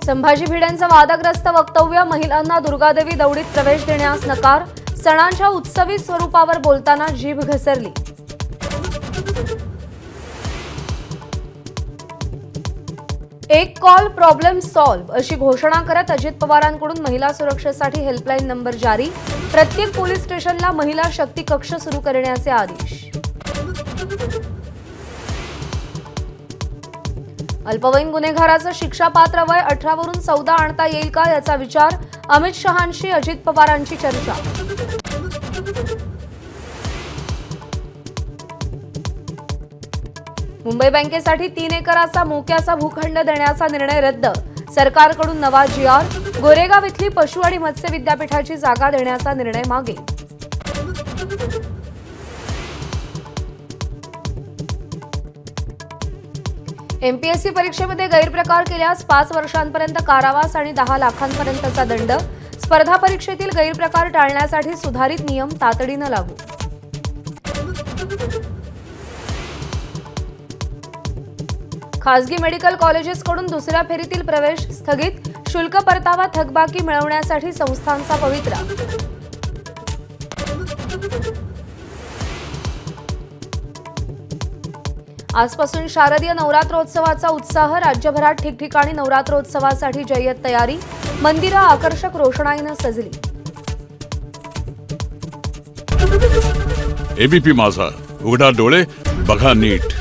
संभाजी भिडेंचं वादग्रस्त वक्तव्य, महिलांना दुर्गादेवी दौडीत प्रवेश देण्यास नकार, सणांच्या उत्सवी स्वरूपावर बोलताना जीभ घसरली. एक कॉल प्रॉब्लेम सॉल्व्ह अशी घोषणा करत अजित पवारांकडून महिला सुरक्षेसाठी हेल्पलाईन नंबर जारी, प्रत्येक पोलीस स्टेशनला महिला शक्ती कक्ष सुरू करण्याचे आदेश. अल्पवयीन गुन्हेगाराचं शिक्षापात्र वय 18 वरून 14 आणता येईल का याचा विचार, अमित शहांशी अजित पवारांची चर्चा. मुंबई बँकेसाठी 3 एकराचा मोक्याचा भूखंड देण्याचा निर्णय रद्द, सरकारकडून नवा जी.आर. गोरेगाव इथली पशु आणि मत्स्य विद्यापीठाची जागा देण्याचा निर्णय मागे. एमपीएससी परीक्षेमध्ये गैरप्रकार केल्यास 5 वर्षांपर्यंत कारावास आणि 10 लाखांपर्यंतचा दंड, स्पर्धा परीक्षेतील गैरप्रकार टाळण्यासाठी सुधारित नियम तातडीने लागू. खासगी मेडिकल कॉलेजेसकडून दुसऱ्या फेरीतील प्रवेश स्थगित, शुल्क परतावा थकबाकी मिळवण्यासाठी संस्थांचा पवित्रा. आजपासून शारदीय नवरात्रोत्सवाचा उत्साह, राज्यभरात ठिकठिकाणी नवरात्रोत्सवासाठी जय्यत तयारी, मंदिरं आकर्षक रोषणाईने सजली. एबीपी माझा, उघडा डोळे बघा नीट.